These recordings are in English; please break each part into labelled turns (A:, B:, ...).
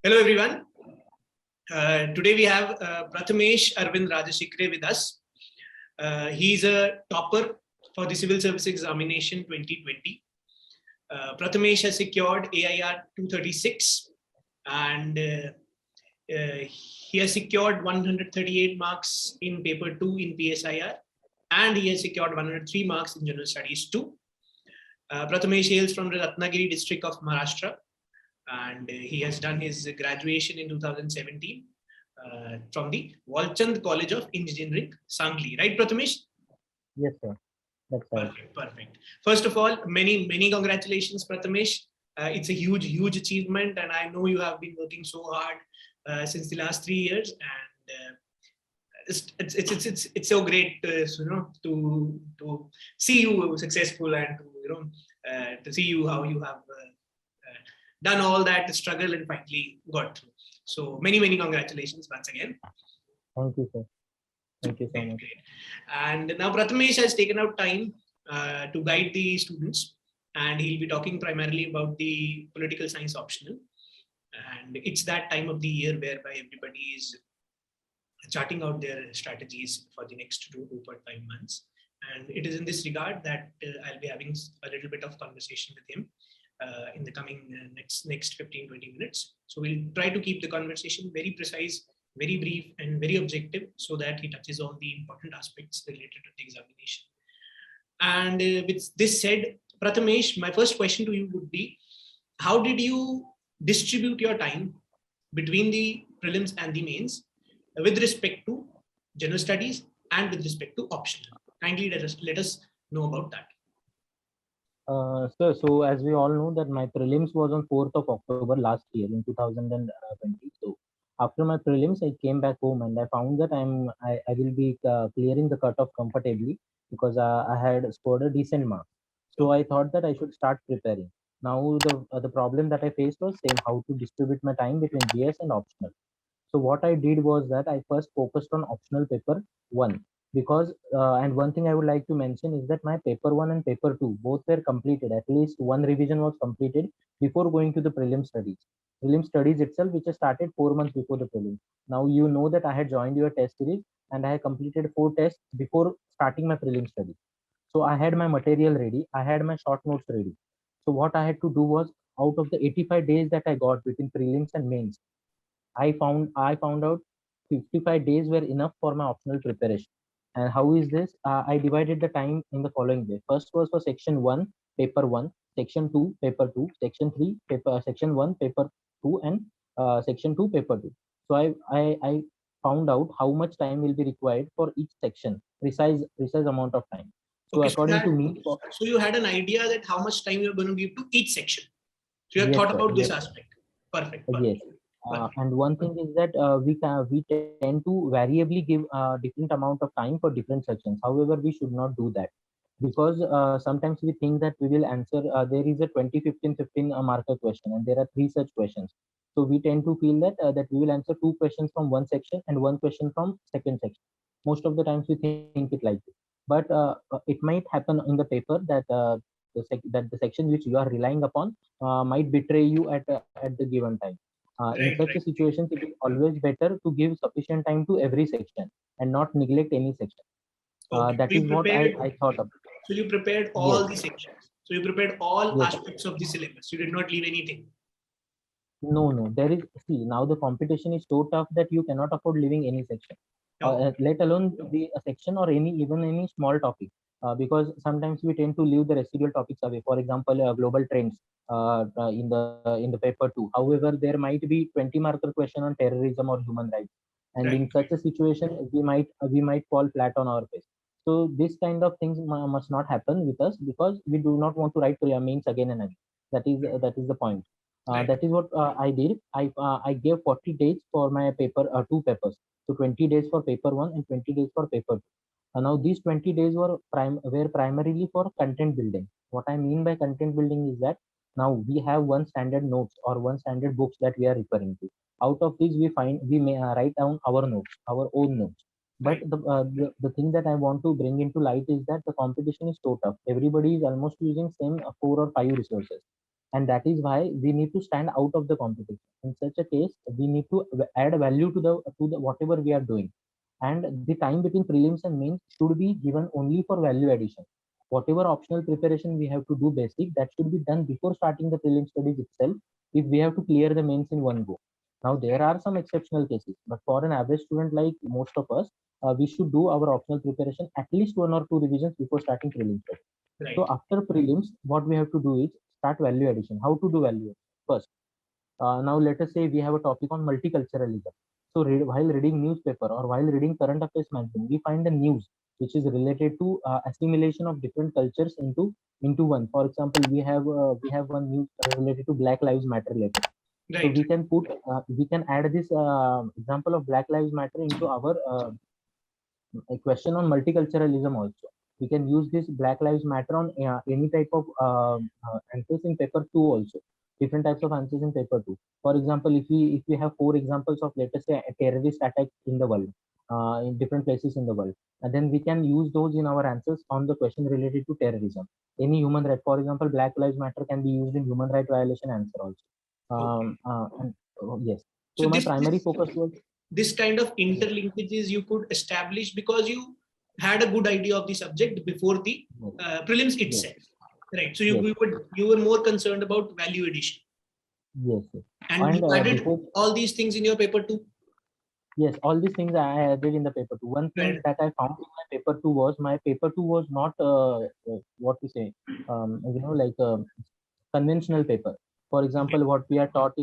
A: Hello everyone. Today we have Prathamesh Arvind Rajashirke with us. He's a topper for the Civil Service Examination 2020. Prathamesh has secured AIR 236 and he has secured 138 marks in paper 2 in PSIR and he has secured 103 marks in General Studies 2. Prathamesh hails from the Ratnagiri district of Maharashtra. And he has done his graduation in 2017 from the Walchand College of Engineering, Sangli. Right, Prathamesh?
B: Yes, sir. That's right.
A: Perfect. First of all, many congratulations, Prathamesh. It's a huge achievement, and I know you have been working so hard since the last 3 years, and it's so great, to see you successful and to see you how you have done all that struggle and finally got through. So many congratulations once again.
B: Thank you, sir. Thank you so much.
A: Great. And now Prathamesh has taken out time to guide the students, and he'll be talking primarily about the political science optional. And it's that time of the year whereby everybody is charting out their strategies for the next 2.5 months. And it is in this regard that I'll be having a little bit of conversation with him in the coming next 15-20 minutes. So we'll try to keep the conversation very precise, very brief, and very objective so that he touches all the important aspects related to the examination. And with this said, Prathamesh, my first question to you would be, how did you distribute your time between the prelims and the mains with respect to general studies and with respect to optional? Kindly let us know about that.
B: So as we all know that my prelims was on 4th of October last year in 2020. So after my prelims, I came back home and I found that I will be clearing the cutoff comfortably because I had scored a decent mark. So I thought that I should start preparing. Now the problem that I faced was same, how to distribute my time between GS and optional. So what I did was that I first focused on optional paper 1 because and one thing I would like to mention is that my paper 1 and paper 2 both were completed. At least one revision was completed before going to the prelim studies. Prelim studies itself, which I started 4 months before the prelim. Now you know that I had joined your test series and I had completed 4 tests before starting my prelim studies. So I had my material ready. I had my short notes ready. So what I had to do was, out of the 85 days that I got between prelims and mains, I found out 55 days were enough for my optional preparation. And how is this? I divided the time in the following way. First was for section 1, paper 1, section 2, paper 2, section 3, section 1, paper 2, and section 2, paper 2. So I found out how much time will be required for each section, precise amount of time. So
A: okay,
B: according to me,
A: so you had an idea that how much time you're going to give to each section. So you have thought about this aspect. Perfect.
B: Yes. And one thing is that we tend to variably give different amount of time for different sections. However, we should not do that because sometimes we think that we will answer. There is a 20-15 marker question, and there are 3 such questions. So we tend to feel that that we will answer 2 questions from one section and 1 question from second section. Most of the times we think it like this, but it might happen in the paper that the section which you are relying upon might betray you at the given time. In such a situation, it is always better to give sufficient time to every section and not neglect any section. That is what I thought of.
A: So you prepared all the sections. So you prepared all aspects of the syllabus. You did not leave anything.
B: No. There is, see, now the competition is so tough that you cannot afford leaving any section, let alone be a section or even any small topic. Because sometimes we tend to leave the residual topics away. For example, global trends in the paper 2. However, there might be 20 marker question on terrorism or human rights, and in such a situation, we might fall flat on our face. So this kind of things must not happen with us because we do not want to write for your mains again and again. That is the point. That is what I did. I gave 40 days for my paper 2 papers. So 20 days for paper 1 and 20 days for paper 2. Now these 20 days were primarily for content building. What I mean by content building is that now we have one standard notes or one standard books that we are referring to. Out of these, we may write down our notes, our own notes. But the thing that I want to bring into light is that the competition is so tough. Everybody is almost using same 4 or 5 resources. and that is why we need to stand out of the competition. In such a case, we need to add value to the whatever we are doing, and the time between prelims and mains should be given only for value addition. Whatever optional preparation we have to do basic, that should be done before starting the prelim studies itself, if we have to clear the mains in one go. Now there are some exceptional cases, but for an average student like most of us, we should do our optional preparation at least 1 or 2 revisions before starting prelims studies.
A: Right.
B: So after prelims, what we have to do is start value addition. How to do value addition? First, now let us say we have a topic on multiculturalism. So while reading newspaper or while reading current affairs magazine, we find the news which is related to assimilation of different cultures into one. For example, we have one news related to Black Lives Matter later. So
A: Right.
B: we can add this example of Black Lives Matter into our a question on multiculturalism also. We can use this Black Lives Matter on any type of answers in paper 2 also. Different types of answers in paper 2. For example, if we have 4 examples of, let us say, a terrorist attack in the world, in different places in the world, and then we can use those in our answers on the question related to terrorism. Any human right, for example, Black Lives Matter can be used in human right violation answer also.
A: Okay.
B: Yes.
A: So
B: So my primary focus was
A: this kind of interlinkages you could establish because you had a good idea of the subject before the prelims itself, right? So you were more concerned about value addition.
B: Yes.
A: And you added all these things in your paper too.
B: Yes, all these things I added in the paper two. One thing that I found in my paper two was my paper two was not what we say, like a conventional paper. For example, what we are taught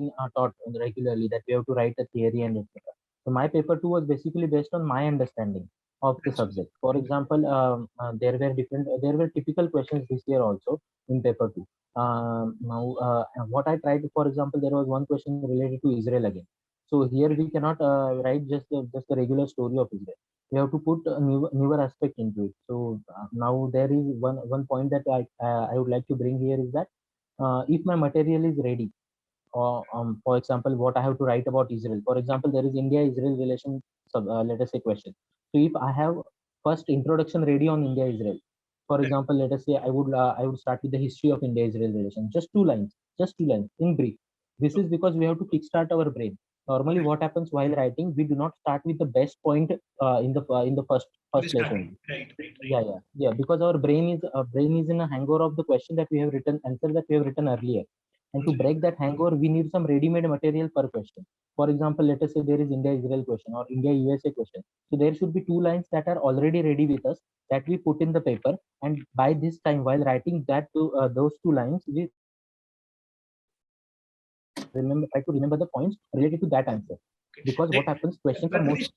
B: regularly, that we have to write a theory and etc. So my paper two was basically based on my understanding of the subject. For example, there were typical questions this year also in paper two. What I tried, for example, there was one question related to Israel again. So here we cannot write just the regular story of Israel. We have to put a newer aspect into it. So now there is one point that I would like to bring here is that if my material is ready, or for example, what I have to write about Israel. For example, there is India-Israel relation, let us say, question. So if I have first introduction ready on India-Israel, for example, let us say I would start with the history of India-Israel relation, just 2 lines in brief. This is because we have to kickstart our brain. Normally, what happens while writing, we do not start with the best point in the first place only.
A: Right.
B: Yeah. Because our brain is in a hangover of the question that we have written, answer that we have written earlier. And to break that hangover, we need some ready-made material per question. For example, let us say there is India-Israel question or India-USA question. So there should be 2 lines that are already ready with us that we put in the paper. And by this time, while writing those 2 lines, we try to remember the points related to that answer. Because what happens, questions are most.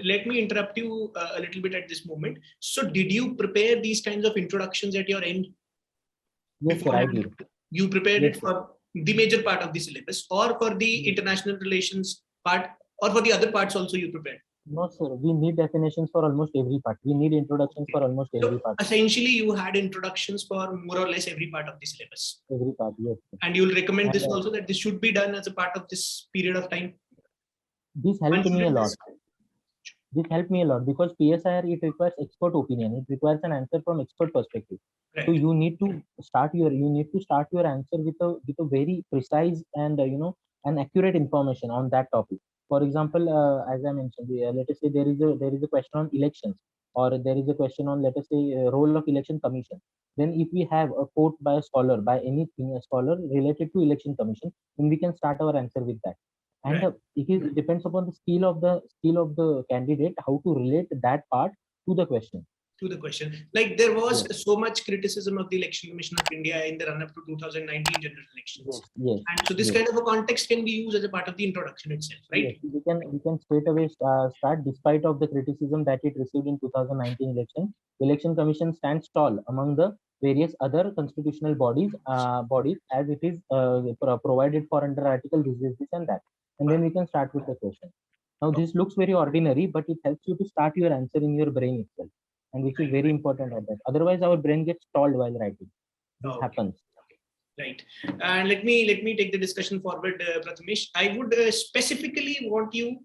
A: Let me interrupt you a little bit at this moment. So did you prepare these kinds of introductions at your end?
B: Yes, sir, I did.
A: You prepared it for the major part of the syllabus, or for the international relations part, or for the other parts also you prepared?
B: No, sir. We need definitions for almost every part. We need introductions for almost every part.
A: Essentially, you had introductions for more or less every part of the syllabus.
B: Every part, yes. Sir.
A: And you'll recommend this also, that this should be done as a part of this period of time?
B: This helped me a lot. This helped me a lot because PSIR, it requires expert opinion. It requires an answer from expert perspective. Right. So you need to start your answer with a very precise and an accurate information on that topic. For example, as I mentioned, let us say there is a question on elections, or there is a question on, let us say, role of election commission. Then if we have a quote by a scholar, by anything a scholar related to election commission, then we can start our answer with that. And it depends upon the skill of the candidate how to relate that part to the question.
A: Like there was so much criticism of the Election Commission of India in the run-up to 2019 general elections.
B: Yes.
A: And so this kind of a context can be used as a part of the introduction itself, right?
B: Yes, we can straight away start, despite of the criticism that it received in 2019 election. Election Commission stands tall among the various other constitutional bodies as it is provided for under article this and that. And then we can start with the question. Now this looks very ordinary, but it helps you to start your answer in your brain itself, and which is very important at that. Otherwise, our brain gets stalled while writing. This happens.
A: Right. And let me take the discussion forward, Prathamesh. I would specifically want you,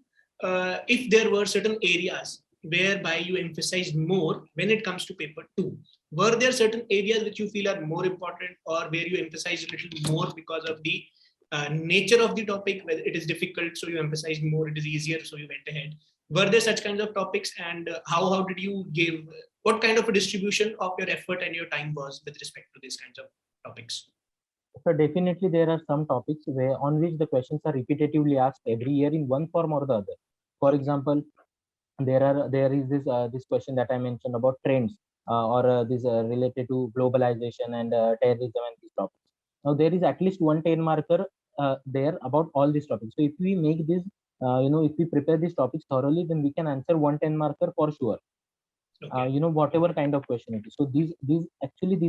A: if there were certain areas whereby you emphasized more when it comes to paper 2? Were there certain areas which you feel are more important, or where you emphasized a little more because of the nature of the topic, whether it is difficult, so you emphasized more, it is easier, so you went ahead? Were there such kinds of topics, and how did you give, what kind of a distribution of your effort and your time was with respect to these kinds of topics?
B: So definitely there are some topics where on which the questions are repetitively asked every year in one form or the other. For example, there is this question that I mentioned about trends, or this related to globalization and terrorism and these topics. Now there is at least one 10 marker there about all these topics. So if we make this, if we prepare these topics thoroughly, then we can answer 110 marker for sure.
A: Okay.
B: Whatever kind of question it is. So these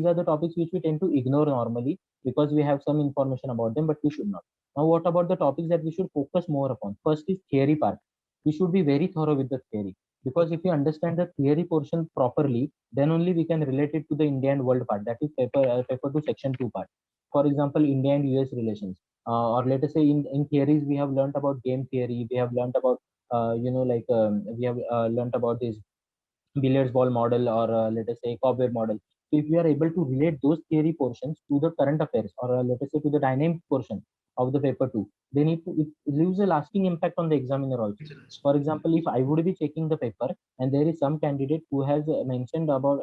B: are the topics which we tend to ignore normally because we have some information about them, but we should not. Now, what about the topics that we should focus more upon? First is theory part. We should be very thorough with the theory, because if you understand the theory portion properly, then only we can relate it to the India and world part. That is paper 2 section 2 part. For example, India and US relations, or let us say in theories we have learned about game theory. We have learned about we have learned about this billiards ball model, or let us say cobweb model. So if you are able to relate those theory portions to the current affairs, or let us say to the dynamic portion of the paper 2, then it leaves a lasting impact on the examiner also. For example, if I would be checking the paper and there is some candidate who has mentioned about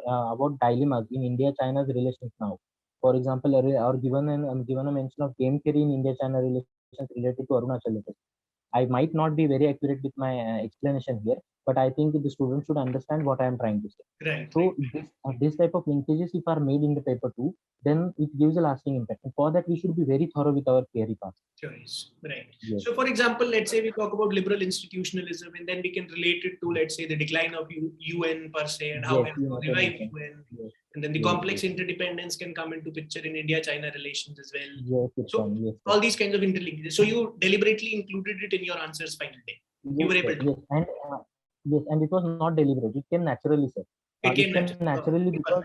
B: dilemmas in India-China's relations now, for example, or given a mention of game theory in India-China relations related to Arunachal, I might not be very accurate with my explanation here, but I think the student should understand what I am trying to say.
A: Right.
B: So this type of linkages, if are made in the paper 2, then it gives a lasting impact. And for that, we should be very thorough with our theory part.
A: Choice. Right.
B: Yes.
A: So, for example, let's say we talk about liberal institutionalism, and then we can relate it to, let's say, the decline of UN per se, and how we have to revive UN.
B: Yes.
A: And then the complex interdependence can come into picture in India-China relations as well.
B: Yes,
A: So all these kinds of interlinkages. So you deliberately included it in your answers final day. You were able to.
B: Yes, and it was not deliberate. It came naturally, sir.
A: It came
B: naturally because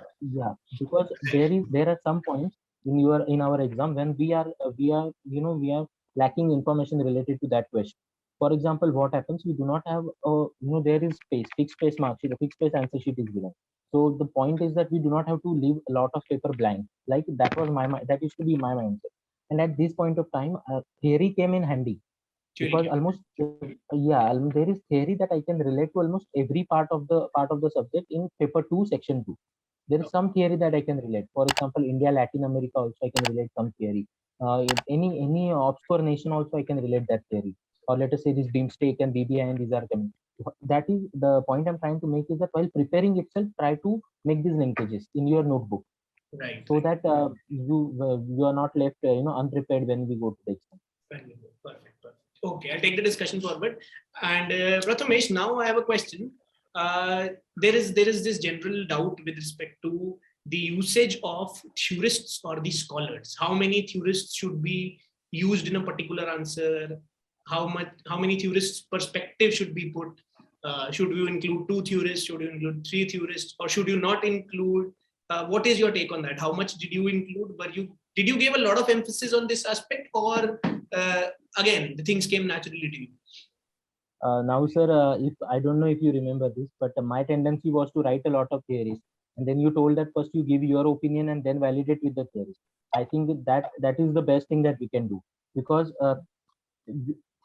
B: there are some points in our exam when we are lacking information related to that question. For example, what happens? We do not have there is fixed space mark sheet, a fixed space answer sheet is given. So the point is that we do not have to leave a lot of paper blank. Like that was that used to be my mindset. And at this point of time, theory came in handy, because almost there is theory that I can relate to almost every part of the subject in paper 2 section 2. There is some theory that I can relate. For example, India, Latin America also I can relate some theory. Any obscure nation also I can relate that theory. Or let us say this BIMSTEC and BBI and these are coming. That is the point I'm trying to make, is that while preparing itself, try to make these linkages in your notebook,
A: right,
B: so that you are not left unprepared when we go to the exam.
A: Perfect. Okay, I'll take the discussion forward. And Prathamesh, now I have a question. There is this general doubt with respect to the usage of theorists or the scholars. How many theorists should be used in a particular answer? How many theorists' perspective should be put? Should you include 2 theorists? Should you include 3 theorists? Or should you not include? What is your take on that? How much did you include? Did you give a lot of emphasis on this aspect, or again, the things came naturally to you?
B: Now, sir, if I don't know if you remember this, but my tendency was to write a lot of theories, and then you told that first you give your opinion and then validate with the theories. I think that is the best thing that we can do, because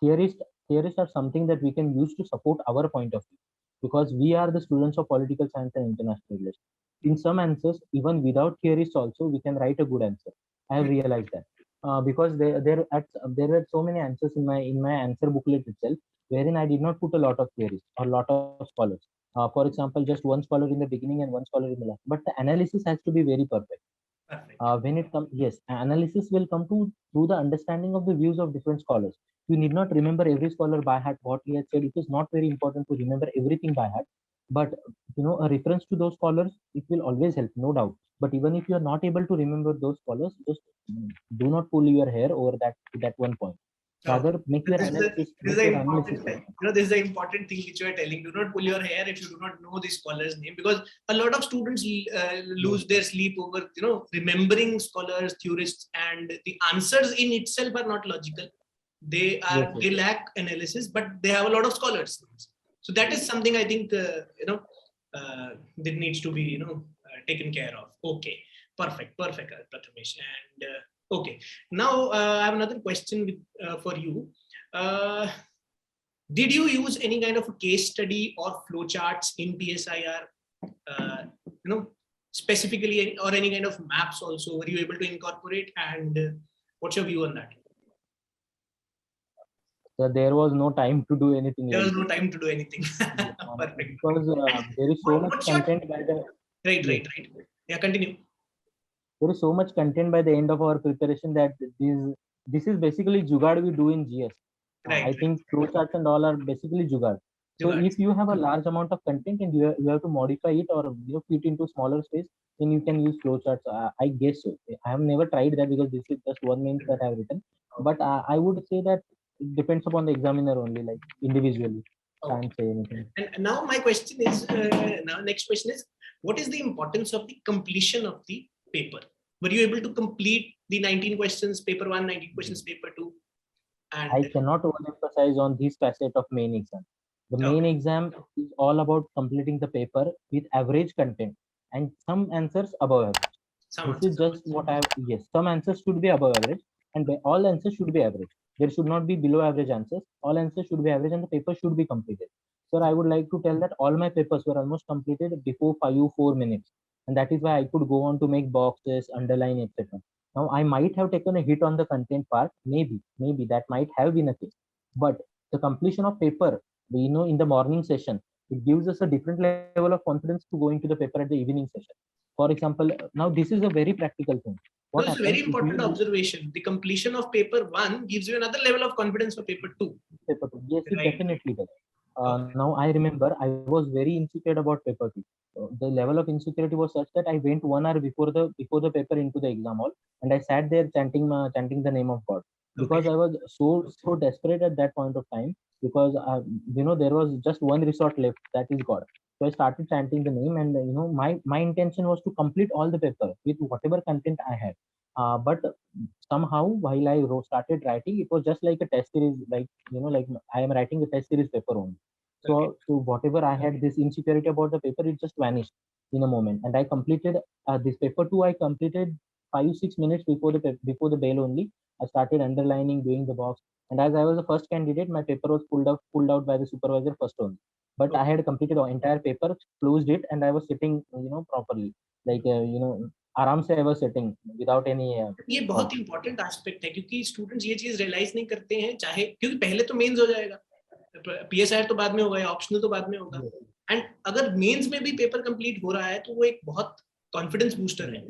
B: theorists are something that we can use to support our point of view, because we are the students of political science and international relations. In some answers, even without theorists also, we can write a good answer. I have realized that. Because there were so many answers in my answer booklet itself, wherein I did not put a lot of theories or lot of scholars. For example, just one scholar in the beginning and one scholar in the last. But the analysis has to be very perfect. When it comes, yes, analysis will come through the understanding of the views of different scholars. You need not remember every scholar by heart what he has said. It is not very important to remember everything by heart, but a reference to those scholars, it will always help, no doubt. But even if you are not able to remember those scholars, just do not pull your hair over that one point. Rather, make your analysis.
A: This is the important thing which you are telling. Do not pull your hair if you do not know the scholar's name, because a lot of students lose their sleep over remembering scholars, theorists, and the answers in itself are not logical. They lack analysis, but they have a lot of scholars. So that is something I think, that needs to be, taken care of. Okay, perfect, Prathamesh. And okay, now I have another question for you. Did you use any kind of a case study or flowcharts in PSIR? Specifically, or any kind of maps also? Were you able to incorporate? And what's your view on that?
B: So there was no time to do anything.
A: There was no time to do anything. Perfect.
B: Because there is so much content by the
A: right. Yeah, continue.
B: There is so much content by the end of our preparation that this is basically jugaad we do in GS. I think flowcharts and all are basically jugaad. So if you have a large amount of content and you have to modify it or fit into smaller space, then you can use flowcharts. I guess so. I have never tried that because this is just one means that I have written. But I would say that it depends upon the examiner only, like individually.
A: Okay.
B: Can't say anything.
A: And now my question is, next question is, what is the importance of the completion of the paper? Were you able to complete the 19 questions, paper 1, 19 questions, paper 2? And
B: I cannot overemphasize on this facet of main exam. The main exam is all about completing the paper with average content and some answers above average. This is just what I have. Yes, some answers should be above average and all answers should be average. There should not be below average answers. All answers should be average and the paper should be completed. Sir, I would like to tell that all my papers were almost completed before 4 minutes. And that is why I could go on to make boxes, underline, etc. Now, I might have taken a hit on the content part. Maybe that might have been a case. But the completion of paper, in the morning session, it gives us a different level of confidence to go into the paper at the evening session. For example, now this is a very practical thing.
A: What it's a very important observation. The completion of paper 1 gives you another level of confidence for paper 2.
B: Paper 2. Yes, it definitely does. Now I remember I was very insecure about paper 2. The level of insecurity was such that I went 1 hour before the paper into the exam hall, and I sat there chanting the name of God, because I was so desperate at that point of time, because there was just one resort left, that is God. So I started chanting the name, and my intention was to complete all the paper with whatever content I had. But somehow while I started writing, it was just like a test series, like I am writing a test series paper only. So whatever I had this insecurity about the paper, it just vanished in a moment, and I completed this paper 2. I completed 5-6 minutes before the bell only. I started underlining, doing the box, and as I was the first candidate, my paper was pulled out by the supervisor first only. But I had completed the entire paper, closed it, and I was sitting properly, like आराम से I was sitting without any
A: ये बहुत important aspect है, क्योंकि students ये चीज realise नहीं करते हैं, चाहे क्योंकि पहले तो मेंस हो जाएगा, पीएसआईआर तो बाद में होगा, ऑप्शनल तो बाद में होगा, एंड अगर मेंस में भी पेपर कंप्लीट हो रहा है तो वो एक बहुत कॉन्फिडेंस बूस्टर है.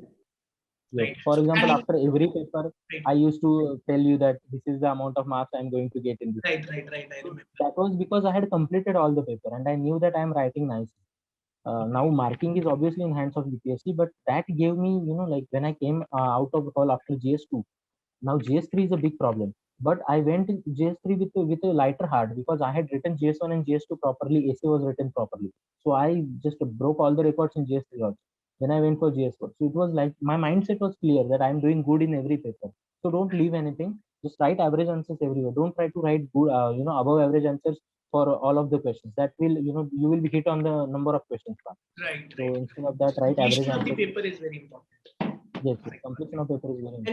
B: Right. For example, after every paper, I used to tell you that this is the amount of marks I'm going to get in this.
A: Right. I remember.
B: That was because I had completed all the paper and I knew that I'm writing nicely. Now marking is obviously in hands of UPSC, but that gave me, like when I came out of hall after GS2, now GS3 is a big problem. But I went in GS3 with a lighter heart, because I had written GS1 and GS2 properly. Essay was written properly, so I just broke all the records in GS3 also. Then I went for GS4. So it was like my mindset was clear that I'm doing good in every paper. So don't leave anything. Just write average answers everywhere. Don't try to write good, above average answers for all of the questions. That will, you will be hit on the number of questions part.
A: Right.
B: So instead of that, write average answers.
A: Completion of the paper is very important.
B: Yes, completion of paper is very important.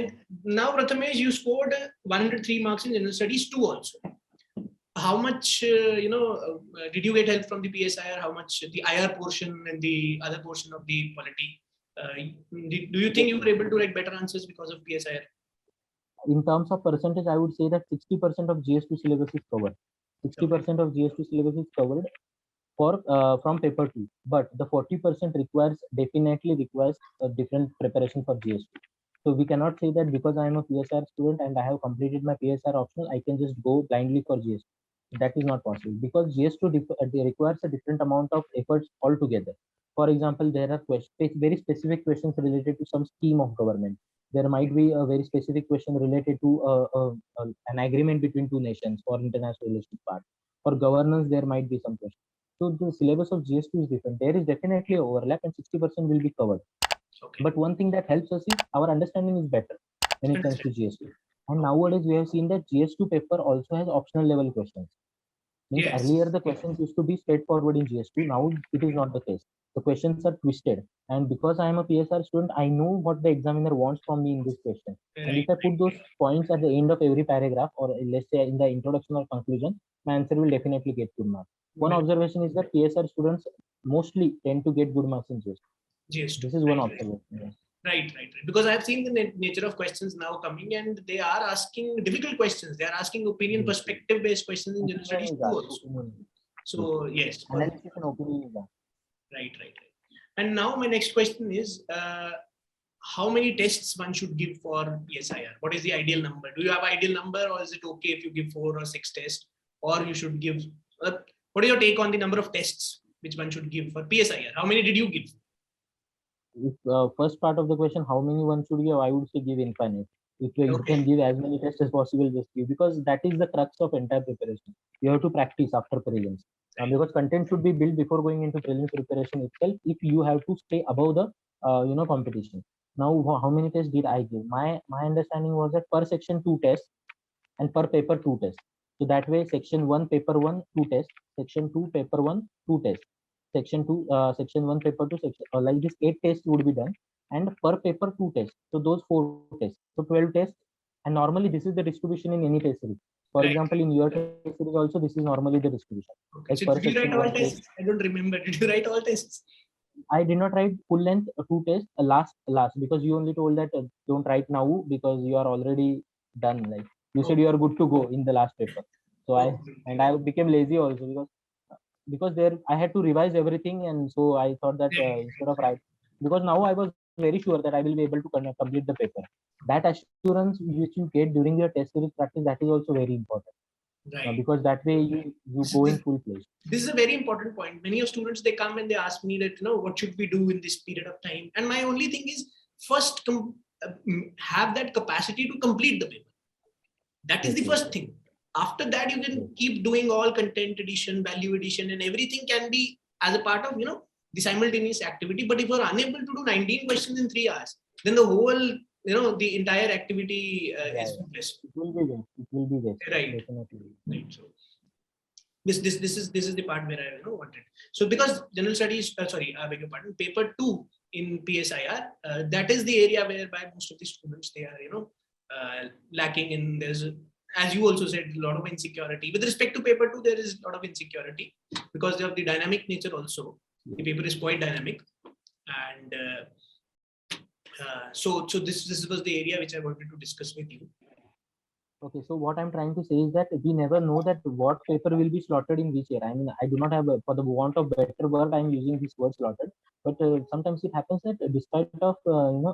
A: And now, Prathamesh, you scored 103 marks in general studies 2 also. How much, did you get help from the PSIR? How much the IR portion and the other portion of the polity? Do you think you were able to write better answers because of PSIR?
B: In terms of percentage, I would say that 60% of GS2 syllabus is covered. 60% of GS2 syllabus is covered from paper 2, but the 40% definitely requires a different preparation for GS2. So we cannot say that because I am a PSR student and I have completed my PSR optional, I can just go blindly for GS2. That is not possible, because GS2 requires a different amount of efforts altogether. For example, there are very specific questions related to some scheme of government. There might be a very specific question related to an agreement between two nations for international relations part. For governance, there might be some question. So the syllabus of GS2 is different. There is definitely overlap, and 60% will be covered. Okay. But one thing that helps us is our understanding is better when it comes to GS2. And nowadays we have seen that GS2 paper also has optional level questions. Means
A: Yes.
B: earlier the questions used to be straightforward in GS2. Now it is not the case. The questions are twisted. And because I am a PSR student, I know what the examiner wants from me in this question. And if I put those points at the end of every paragraph, or let's say in the introduction or conclusion, my answer will definitely get good marks. One observation is that PSR students mostly tend to get good marks in GS2.
A: GS2.
B: This is one observation. Yeah.
A: Right. Because I've seen the nature of questions now coming, and they are asking difficult questions. They are asking opinion perspective based questions in general studies too also. So yes.
B: Analysis and opinion is that.
A: Right. And now my next question is, how many tests one should give for PSIR? What is the ideal number? Do you have ideal number, or is it okay if you give 4 or 6 tests, or you should give? What is your take on the number of tests which one should give for PSIR? How many did you give?
B: If first part of the question, how many one should give, I would say give infinite. If you can give as many tests as possible, just give, because that is the crux of entire preparation. You have to practice after prelims, because content should be built before going into prelims preparation itself. If you have to stay above the competition. Now, how many tests did I give? My understanding was that per section 2 tests and per paper 2 tests. So that way, section 1 paper 1 2 tests, section 2 paper 1 2 tests, section 2 section 1 paper 2 section like this 8 tests would be done, and per paper 2 tests. So those 4 tests, so 12 tests. And normally this is the distribution in any test series. For example, in your test series also, this is normally the distribution.
A: Okay. So did you write all tests? I don't remember. Did you write all tests?
B: I did not write full length 2 tests last, because you only told that don't write now because you are already done. Like you said, you are good to go in the last paper. So I became lazy also, because there I had to revise everything, and so I thought that instead of writing, because now I was very sure that I will be able to complete the paper. That assurance which you get during your test series practice, that is also very important.
A: Right.
B: Because that way you go in full place.
A: This is a very important point. Many of students, they come and they ask me that, what should we do in this period of time? And my only thing is, first have that capacity to complete the paper. That is the first thing. After that, you can keep doing all content addition, value addition, and everything can be as a part of, the simultaneous activity. But if you're unable to do 19 questions in 3 hours, then the whole, the entire activity is useless.
B: It will be waste. It will be waste.
A: Right.
B: Definitely.
A: Right. So this is the part where I wanted. So because general studies, I beg your pardon, paper 2 in PSIR, that is the area whereby most of the students, they are lacking in. There's, as you also said, a lot of insecurity with respect to paper 2. There is a lot of insecurity because of the dynamic nature also. The paper is quite dynamic, and so this was the area which I wanted to discuss with you.
B: Okay, so what I'm trying to say is that we never know that what paper will be slotted in which year. I mean, I do not have, for the want of better word, I'm using this word slotted. But sometimes it happens that despite of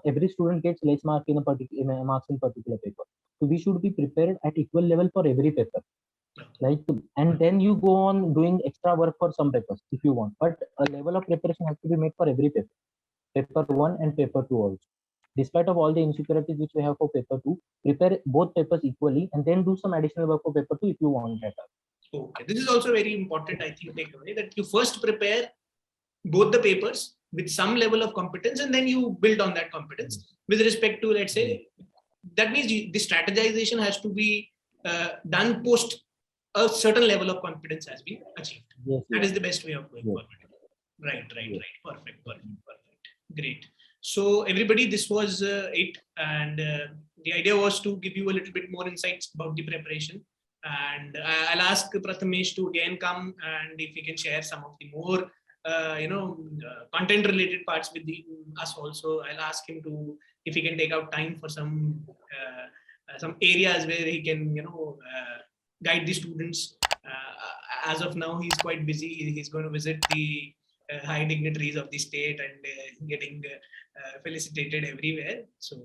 B: every student gets less mark in a marks in particular paper. So we should be prepared at equal level for every paper. Like, and then you go on doing extra work for some papers if you want. But a level of preparation has to be made for every paper, paper 1 and paper 2 also. Despite of all the insecurities which we have for paper 2, prepare both papers equally and then do some additional work for paper 2 if you want that.
A: Okay, this is also very important, I think, takeaway, that you first prepare both the papers with some level of competence, and then you build on that competence with respect to, let's say, that means the strategization has to be done post a certain level of confidence has been achieved. Yes, that is the best way of going forward. Right. Perfect. Great. So everybody, this was it, and the idea was to give you a little bit more insights about the preparation. And I'll ask Prathamesh to again come, and if he can share some of the more content-related parts with us also. I'll ask him to, if he can take out time for some areas where he can guide the students. As of now, he's quite busy. He's going to visit the high dignitaries of the state and getting felicitated everywhere. So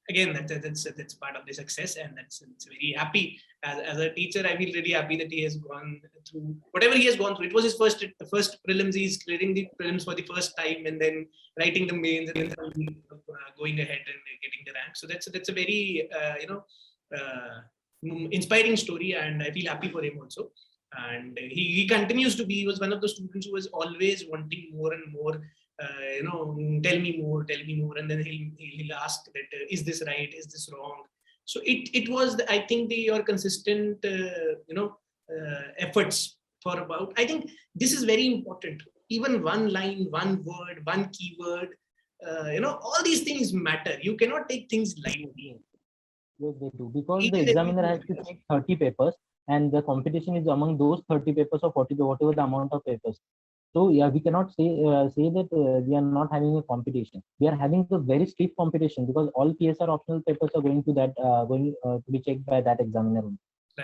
A: again, that's part of the success, and it's very happy. As a teacher, I feel really happy that he has gone through whatever he has gone through. It was his first prelims. He's clearing the prelims for the first time, and then writing the mains, and then going ahead and getting the rank. So that's a very inspiring story, and I feel happy for him also. And he continues to be. He was one of the students who was always wanting more and more. Tell me more, and then he'll ask that is this right, is this wrong? So it was I think your consistent efforts for about, I think this is very important. Even one line, one word, one keyword, all these things matter. You cannot take things lightly.
B: Yes, they do, because
A: Each
B: the
A: and
B: examiner has
A: everything
B: to
A: matters.
B: take 30 papers, and the competition is among those 30 papers or 40, whatever the amount of papers. So yeah, we cannot say that we are not having a competition. We are having a very stiff competition, because all PSR optional papers are going to that going to be checked by that examiner only.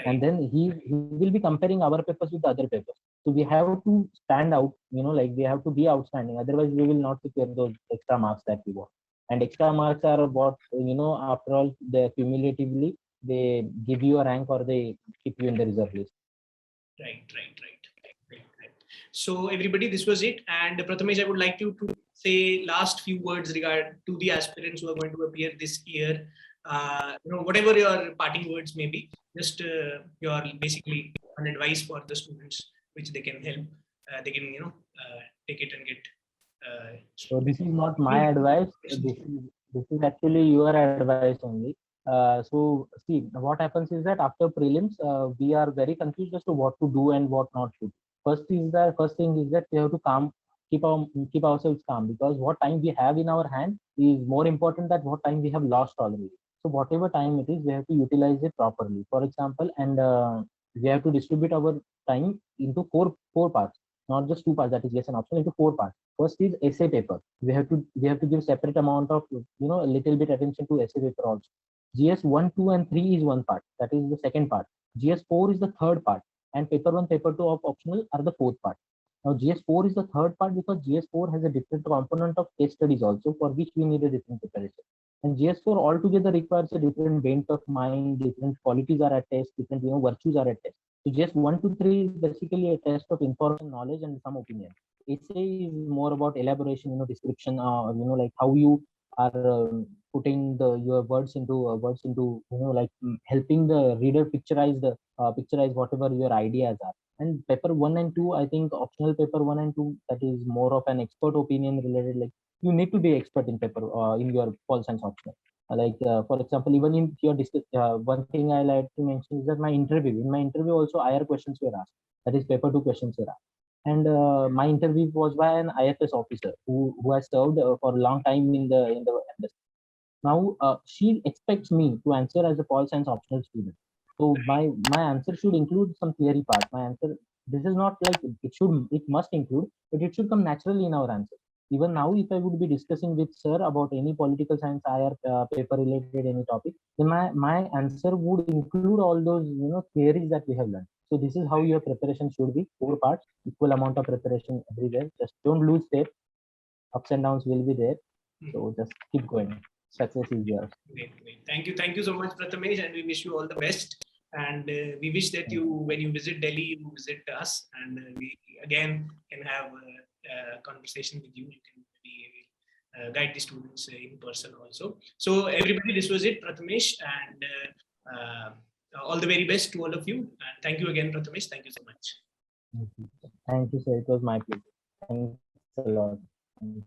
B: And
A: Right.
B: then he will be comparing our papers with the other papers. So we have to stand out, like we have to be outstanding. Otherwise, we will not secure those extra marks that we want. And extra marks are what, after all, they cumulatively they give you a rank, or they keep you in the reserve list.
A: Right. So everybody, this was it. And Prathamesh, I would like you to say last few words regard to the aspirants who are going to appear this year. Whatever your parting words may be, just your basically an advice for the students, which they can help. They can take it and get.
B: So this is not my advice. This is actually your advice only. So see, what happens is that after prelims, we are very confused as to what to do and what not to do. First thing is that we have to keep ourselves calm, because what time we have in our hand is more important than what time we have lost already. So whatever time it is, we have to utilize it properly. For example, and we have to distribute our time into four parts, not just two parts. That is yes and option, into four parts. First is essay paper. We have to give separate amount of a little bit attention to essay paper also. GS 1, 2, and 3 is one part. That is the second part. GS 4 is the third part, and paper 1, paper 2 of optional are the fourth part. Now GS 4 is the third part because GS 4 has a different component of case studies also, for which we need a different preparation. And GS 4 altogether requires a different bent of mind, different qualities are at test, different virtues are at test. So GS 1 to 3 is basically a test of information, knowledge, and some opinion. Essay is more about elaboration, description, like how you are putting your words into like helping the reader picturize whatever your ideas are. And paper 1 and 2, I think optional paper 1 and 2, that is more of an expert opinion related. Like you need to be expert in paper in your pol science optional. For example, even in your one thing I like to mention is that in my interview also IR questions were asked. That is paper 2 questions were asked. And my interview was by an IFS officer who has served for a long time in the industry. Now she expects me to answer as a pol science optional student. So my answer should include some theory part. My answer, this is not like it must include, but it should come naturally in our answer. Even now, if I would be discussing with sir about any political science IR paper related any topic, then my answer would include all those theories that we have learned. So this is how your preparation should be: four parts, equal amount of preparation everywhere. Just don't lose faith. Ups and downs will be there. So just keep going. Success is yours.
A: Great. Thank you so much, Prathamesh, and we wish you all the best. And we wish that when you visit Delhi, you visit us, and we again can have a conversation with you. You can maybe guide the students in person also. So everybody, this was it, Prathamesh, and all the very best to all of you. And thank you again, Prathamesh. Thank you so much.
B: Thank you, sir. It was my pleasure. Thanks a lot. Thank you.